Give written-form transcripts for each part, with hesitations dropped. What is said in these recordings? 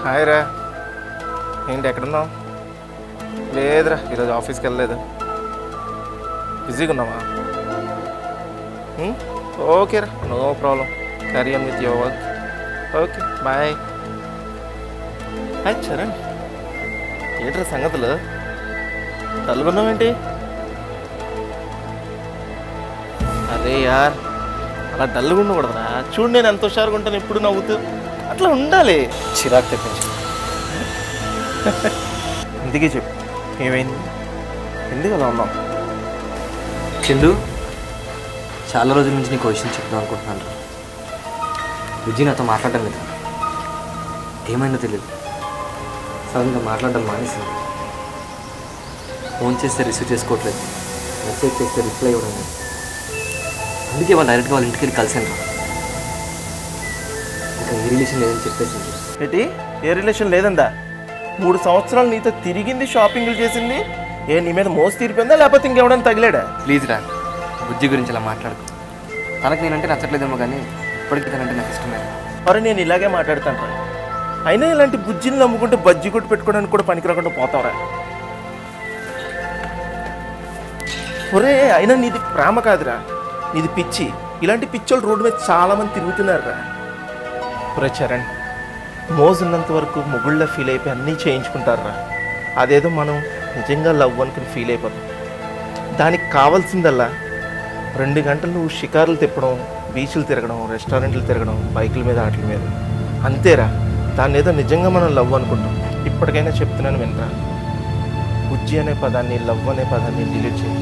Hi రా. ఏంటి ఎక్కడున్నావు? లేదురా, ఈరోజు ఆఫీస్కి వెళ్ళలేదు. బిజీగా ఉన్నావా? ఓకే రా, no problem. Carry on with your work. Okay bye. Hi Charan, ఏంట్రా సంగతులు? తల్లుకున్నావేంటి? అరే యార్, అలా డల్గా ఉండకూడదురా. చూడు, నేను ఎంత హుషారుగా ఉంటాను, ఎప్పుడు నవ్వుతూ. అట్లా ఉండాలి. చిరాకు తెప్పించి ఇందుకే చెప్పు, ఏమైంది? ఎందుకు అలా ఉన్నావు? చందు, చాలా రోజుల నుంచి నీకు విషయం చెప్దాం అనుకుంటున్నాను. బుజ్జి నాతో మాట్లాడడం లేదు. ఏమైందో తెలియదు, సడన్గా మాట్లాడడం మానేసింది. ఫోన్ చేస్తే రిసీవ్ చేసుకోవట్లేదు, మెసేజ్ చేస్తే రిప్లై ఇవ్వడం లేదు. అందుకే వాళ్ళు డైరెక్ట్గా వాళ్ళ ఇంటికి వెళ్ళి కలిసాను. ఇంకా ఏ రిలేషన్ లేదని చెప్పేసింది. ఏంటి ఏ రిలేషన్ లేదందా? 3 సంవత్సరాలు నీతో తిరిగింది, షాపింగ్లు చేసింది. నీ మీద మోసు తీరిపోయిందా, లేకపోతే ఇంకెవడైనా తగిలాడా? ప్లీజ్ రా, బుజ్జి గురించి అలా మాట్లాడుకో. తనకు నేనంటే నచ్చట్లేదేమో, కానీ ఇప్పటికీ తనంటే నాకు ఇష్టమే. మరి నేను ఇలాగే మాట్లాడతాను రా. అయినా ఇలాంటి బుజ్జిని నమ్ముకుంటే బజ్జి కొట్టు పెట్టుకోవడానికి కూడా పనికి రాకుండా పోతావురా. ఒరే, అయినా నీది ప్రేమ కాదురా, నీది పిచ్చి. ఇలాంటి పిచ్చోళ్ళు రోడ్డు మీద చాలామంది తిరుగుతున్నారు రా. ఒరే చరణ్, మోజున్నంత వరకు మొగుళ్ళ ఫీల్ అయిపోయి అన్నీ చేయించుకుంటారా. అదేదో మనం నిజంగా లవ్ అనుకుని ఫీల్ అయిపోతాం. దానికి కావాల్సిందల్లా 2 గంటలు నువ్వు షికారులు తిప్పడం, బీచ్లు తిరగడం, రెస్టారెంట్లు తిరగడం, బైకుల మీద వాటి మీద. అంతేరా, దాన్ని ఏదో నిజంగా మనం లవ్ అనుకుంటాం. ఇప్పటికైనా చెప్తున్నాను వినరా. బుజ్జి అనే పదాన్ని, లవ్ అనే పదాన్ని డిలీట్ చేయి.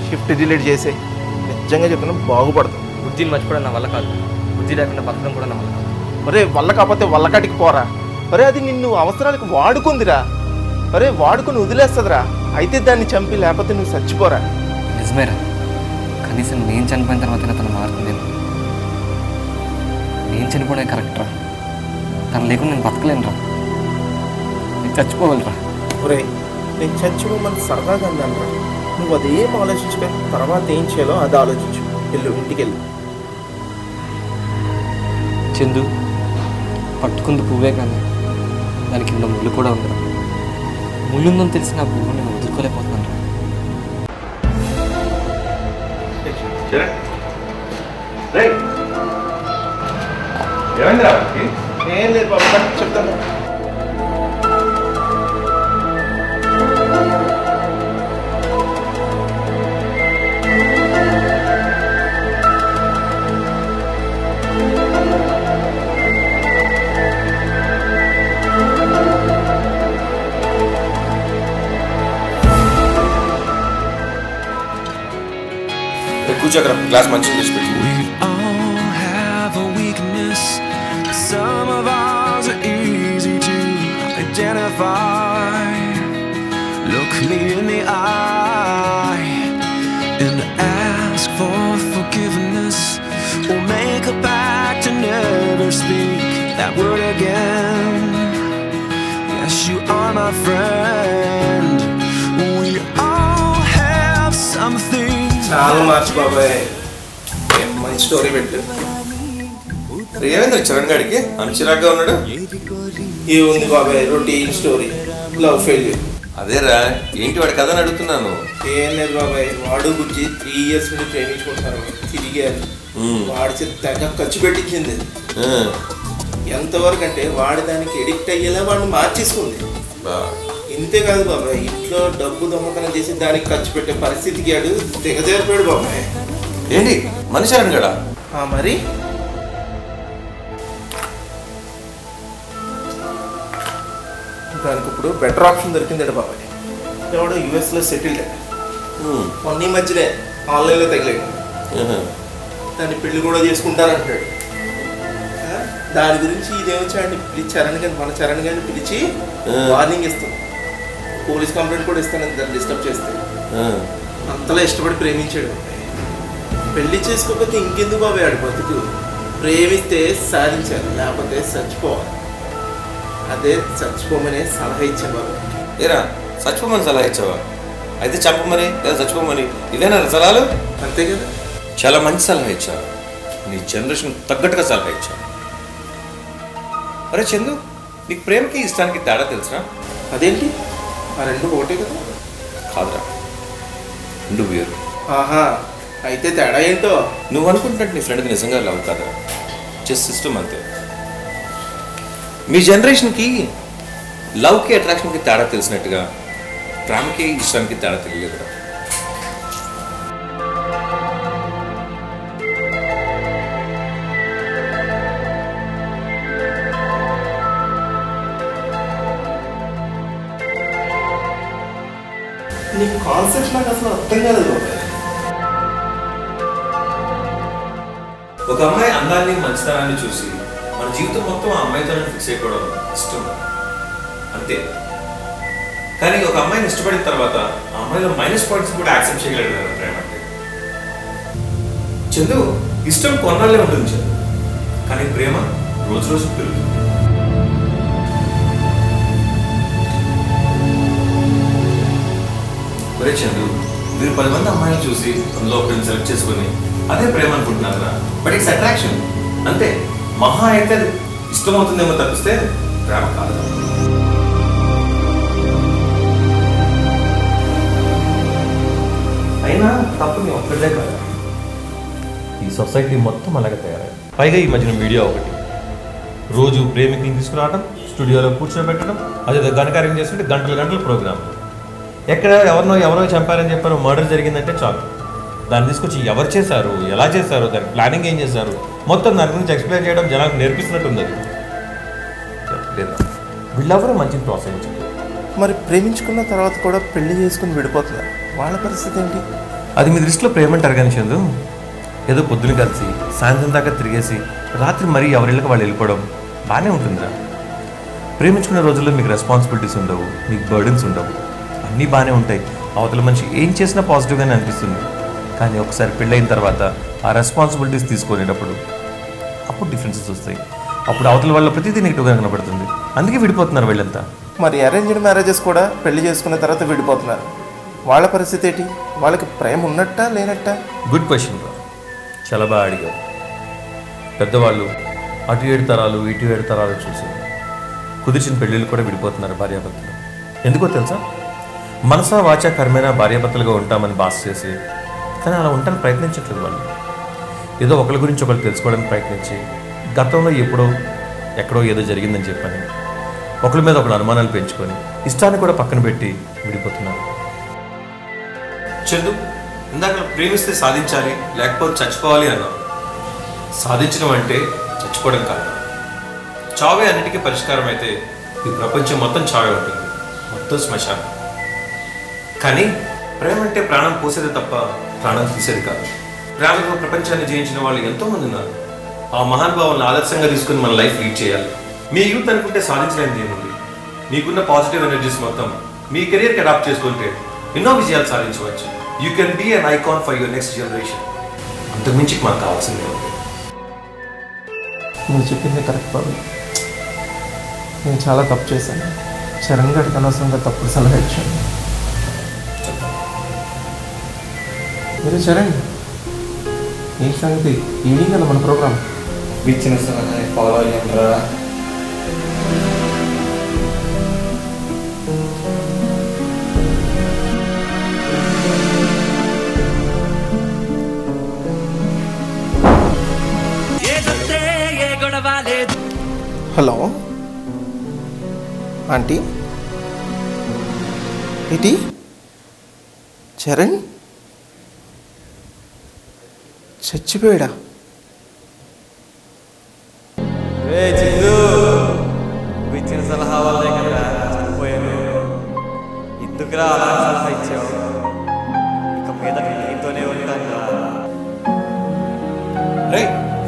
షిఫ్ట్ డిలీట్ చేసే. నిజంగా చెప్తున్నాను, బాగుపడతాం. బుజ్జిని మర్చిపోవడం నా వల్ల కాదు, బుజ్జి లేకుండా బతకడం కూడా నా వల్ల కాదు. ఒరే, వల్ల కాకపోతే వల్లకాటికి పోరా. ఒరే, అది నిన్ను అవసరానికి వాడుకుందిరా. ఒరే, వాడుకుని వదిలేస్తుందిరా. అయితే దాన్ని చంపి, లేకపోతే నువ్వు చచ్చిపోరా. నిజమేరా, కనీసం నేను చనిపోయిన తర్వాతనే తను మారుతుందేమో. నేను చనిపోవడం కరెక్ట్ రా. తను లేకుండా నేను బతకలేనురా, నేను చచ్చిపోగలరా. ఒరే, నేను చచ్చిపోమని సరదాగా అన్నాను రా. నువ్వు అదేం ఆలోచించుకొని తర్వాత ఏం చేయాలో అది ఆలోచించు. వెళ్ళు, ఇంటికి వెళ్ళు. చందు, పట్టుకుంది పువ్వే కానీ దాని కింద ముళ్ళు కూడా ఉందిరా. ముళ్ళుందని తెలిసి నా పువ్వు నేను వదులుకోలేకపోతున్నాను రా. ఏం లేదు బాబు, చెప్తాను. క్లాస్ మంచిగా తీసుకెళ్ళి. Some of ours are easy to identify. Look me in the eye and ask for forgiveness, or make a pact to never speak that word again. Yes, you are my friend. We all have something. చాలా మార్చి బాబాయ్, మంచి story పెట్టు. ఏమైంది చరణ్ గారికి అనుచిరాగ్గా ఉన్నాడు? ఏముంది బాబాయ్, routine story, love failure. అదేరా, ఏంటి వాడి కథ అని అడుగుతున్నాను. ఏం లేదు బాబాయ్, వాడు బుజ్జి 3 years నుండి ప్రేమించుకుంటున్నారు. తిరిగారు. వాడి తెగ ఖర్చు పెట్టించింది. ఎంతవరకు అంటే వాడి దానికి ఎడిక్ట్ అయ్యేలా వాడిని మార్చేసుకుంది. ఇంతేకాదు బాబాయ్, ఇంట్లో డబ్బు దొంగతనం చేసి దానికి ఖర్చు పెట్టే పరిస్థితికి ఆడు దిగజారిపోయాడు బాబాయ్. ఏంటి మనిషి చరణ్ గడా? మరి దానికి ఇప్పుడు బెటర్ ఆప్షన్ దొరికిందట బాబాయ్. ఎవడో యూఎస్లో సెటిల్డ్. మొన్న మధ్యనే ఆన్లైన్లో తగిలాడు. దాన్ని పెళ్లి కూడా చేసుకుంటారంటాడు. దాని గురించి ఇదేమొచ్చాడిని చరణ్ గారిని, మన చరణ్ గారిని పిలిచి వార్నింగ్ ఇస్తాం, పోలీస్ కంప్లైంట్ కూడా ఇస్తాను దాన్ని డిస్టర్బ్ చేస్తే. అంతలా ఇష్టపడి ప్రేమించాడు. పెళ్లి చేసుకోకపోతే ఇంకెందుకు బాబాయ్ ఆడు బతుకు. ప్రేమిస్తే సాధించాలి, లేకపోతే చచ్చిపోవాలి. అదే చచ్చిపోమని సలహా ఇచ్చాను బాబు. ఏరా, చచ్చిపోమని సలహా ఇచ్చావా? అయితే చెప్పమని లేదా చచ్చిపోమని ఇదేనా సలహాలు? అంతే కదా. చాలా మంచి సలహా ఇచ్చావు, నీ జనరేషన్ తగ్గట్టుగా సలహా ఇచ్చావు. అరే చందు, నీకు ప్రేమకి ఇష్టానికి తేడా తెలుసురా? అదేంటి ఆ రెండు ఒకటే కదా? కాదురా, రెండు వేరు. ఆహా, అయితే తేడా ఏంటో? నువ్వు అనుకుంటున్నట్టు నీ ఫ్రెండ్కి నిజంగా లవ్ కాదురా, జస్ట్ సిస్టమ్ అంతే. మీ జనరేషన్కి లవ్కి అట్రాక్షన్కి తేడా తెలిసినట్టుగా ప్రేమకి ఇష్టానికి తేడా తెలియదురా. నీ కాన్సెప్ట్ నాకు అసలు అర్థం కాదు బాబాయ్. ఒక అమ్మాయి అందాన్ని మంచితనాన్ని చూసి మన జీవితం మొత్తం ఆ అమ్మాయితోనే ఫిక్స్ అయిపోవడం ఇష్టం అంతే. కానీ ఒక అమ్మాయిని ఇష్టపడిన తర్వాత ఆ అమ్మాయిలో మైనస్ పాయింట్స్ కూడా యాక్సెప్ట్ చేయగలడు కదా ప్రేమ అంటే. చందు, ఇష్టం కొన్నాళ్ళే ఉంటుంది చందు, కానీ ప్రేమ రోజు రోజు పెరుగుతుంది. ఒరే చందు, మీరు 10 మంది అమ్మాయిలు చూసి అందులో ఒకరిని సెలెక్ట్ చేసుకుని అదే ప్రేమ అనుకుంటున్నారా? బట్ ఇట్స్ అట్రాక్షన్ అంతే. మహా అయితే ఇష్టమవుతుందేమో తప్పిస్తే ప్రేమ కాదు. అయినా తప్పు నీ ఒక్కడే కదా, ఈ సొసైటీ మొత్తం అలాగే తయారయ్యారు. పైగా ఈ మధ్యన మీడియా ఒకటి, రోజు ప్రేమికులను తీసుకురావడం, స్టూడియోలో కూర్చోబెట్టడం, అదే ఘనకార్యం చేస్తుంటే గంటల గంటల ప్రోగ్రామ్. ఎక్కడ ఎవరో చంపారని చెప్పారు, మర్డర్ జరిగిందంటే చాలు, దాన్ని తీసుకొచ్చి ఎవరు చేశారు, ఎలా చేశారు, దాని ప్లానింగ్ ఏం చేశారు, మొత్తం దాని గురించి ఎక్స్ప్లెయిన్ చేయడం జనాలకు నేర్పిస్తున్నట్టుంది. అది లేదా వీళ్ళెవరూ మంచిని ప్రోత్సహించారు. మరి ప్రేమించుకున్న తర్వాత కూడా పెళ్లి చేసుకుని విడిపోతున్నారు, వాళ్ళ పరిస్థితి ఏంటి? అది మీ దృష్టిలో ప్రేమ అంటారు కానీ చందు, ఏదో పొద్దున కలిసి సాయంత్రం దాకా తిరిగేసి రాత్రి మరీ ఎవరిళ్ళకి వాళ్ళు వెళ్ళిపోవడం బాగానే ఉంటుందిరా. ప్రేమించుకునే రోజుల్లో మీకు రెస్పాన్సిబిలిటీస్ ఉండవు, మీకు బర్డెన్స్ ఉండవు, అన్నీ బాగానే ఉంటాయి. అవతల మనిషి ఏం చేసినా పాజిటివ్గానే అనిపిస్తుంది. కానీ ఒకసారి పెళ్ళైన తర్వాత ఆ రెస్పాన్సిబిలిటీస్ తీసుకునేటప్పుడు అప్పుడు డిఫరెన్సెస్ వస్తాయి. అప్పుడు అవతల వాళ్ళ ప్రతిదీ నెగిటివ్గా కనబడుతుంది. అందుకే విడిపోతున్నారు వీళ్ళంతా. మరి అరేంజ్డ్ మ్యారేజెస్ కూడా పెళ్లి చేసుకున్న తర్వాత విడిపోతున్నారు, వాళ్ళ పరిస్థితి ఏంటి? వాళ్ళకి ప్రేమ ఉన్నట్టా లేనట్టా? గుడ్ క్వశ్చన్ రా, చాలా బాగా అడిగారు. పెద్దవాళ్ళు అటు 7 తరాలు ఇటు 7 తరాలు చూసి కుదిర్చిన పెళ్ళిళ్ళు కూడా విడిపోతున్నారు భార్యాభర్తలు. ఎందుకో తెలుసా? మనసా వాచా కర్మేనా భార్యాభర్తలుగా ఉంటామని బాస్ చేసి, కానీ అలా ఉండడానికి ప్రయత్నించట్లేదు వాళ్ళు. ఏదో ఒకరి గురించి ఒకరు తెలుసుకోవడానికి ప్రయత్నించి గతంలో ఎక్కడో ఏదో జరిగిందని చెప్పని ఒకరి మీద ఒకరు అనుమానాలు పెంచుకొని ఇష్టాన్ని కూడా పక్కన పెట్టి విడిపోతున్నారు. చందు, ఇందాక ప్రేమిస్తే సాధించాలి లేకపోతే చచ్చిపోవాలి అన్నావు. సాధించడం అంటే చచ్చిపోవడం కాదు. చావే అన్నిటికీ పరిష్కారం అయితే ఈ ప్రపంచం మొత్తం చావే ఉంటుంది, మొత్తం శ్మశానం. కానీ ప్రేమ అంటే ప్రాణం పోసేది తప్ప ప్రాణం తీసేది కాదు. ప్రేమతో ప్రపంచాన్ని జయించిన వాళ్ళు ఎంతోమంది ఉన్నారు. ఆ మహానుభావులను ఆదర్శంగా తీసుకుని మన లైఫ్ లీడ్ చేయాలి. మీ యూత్ అనుకుంటే సాధించలేనిది ఏముంది? మీకున్న పాజిటివ్ ఎనర్జీస్ మొత్తం మీ కెరీర్కి అడాప్ట్ చేసుకుంటే ఎన్నో విజయాలు సాధించవచ్చు. You can be an icon for your next generation. అంతకుమించి మనకు కావాల్సిందే ఉంది. నువ్వు చెప్పింది కరెక్ట్ బాబు, నేను చాలా తప్పు చేశాను. చరణ్ గారికి అనవసరంగా తప్పుడు సలహా ఇచ్చాను. మీరు చరణ్, ఏం సంగతి? ఈవినింగ్ కదా మన ప్రోగ్రామ్. ఇచ్చిన సలహా ఫాలో అయ్యంరా. హలో ఆంటీ, ఏంటి చరణ్ చచ్చిపోయాడా? ఇచ్చిన సలహా వల్లే కదా చనిపోయాను. ఎందుకురా అలా సలహా ఇచ్చావు? ఇక మీద నీతోనే ఉంటాను రా. రే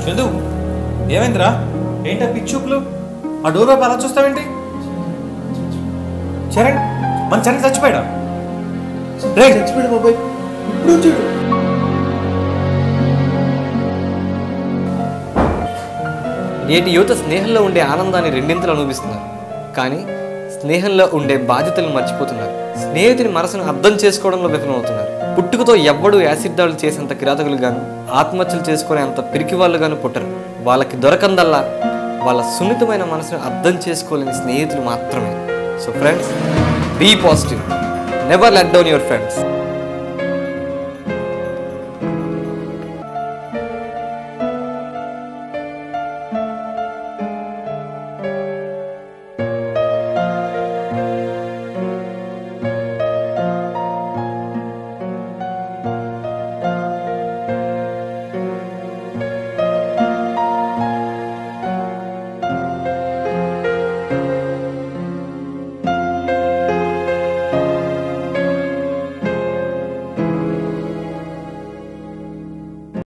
చందు, ఏమైందిరా? ఏంటా పిచ్చూపులు? ఆ డోర్ వైపు అలా చూస్తావేంటి? చరణ్, మన చరణ్ చచ్చిపోయాడా? రే చచ్చిపోయాడు బాబాయ్, ఇప్పుడు వచ్చాడు. నేటి యువత స్నేహంలో ఉండే ఆనందాన్ని రెండింతలు అనుభవిస్తున్నారు, కానీ స్నేహంలో ఉండే బాధ్యతలను మర్చిపోతున్నారు. స్నేహితుని మనసును అర్థం చేసుకోవడంలో విఫలమవుతున్నారు. పుట్టుకతో ఎవ్వడూ యాసిడ్ దాడులు చేసేంత కిరాతకులు గాను, ఆత్మహత్యలు చేసుకునే అంత పిరికి వాళ్ళు గాను పుట్టరు. వాళ్ళకి దొరకందల్లా వాళ్ళ సున్నితమైన మనసును అర్థం చేసుకోలేని స్నేహితులు మాత్రమే. So friends, be positive, never let down your friends.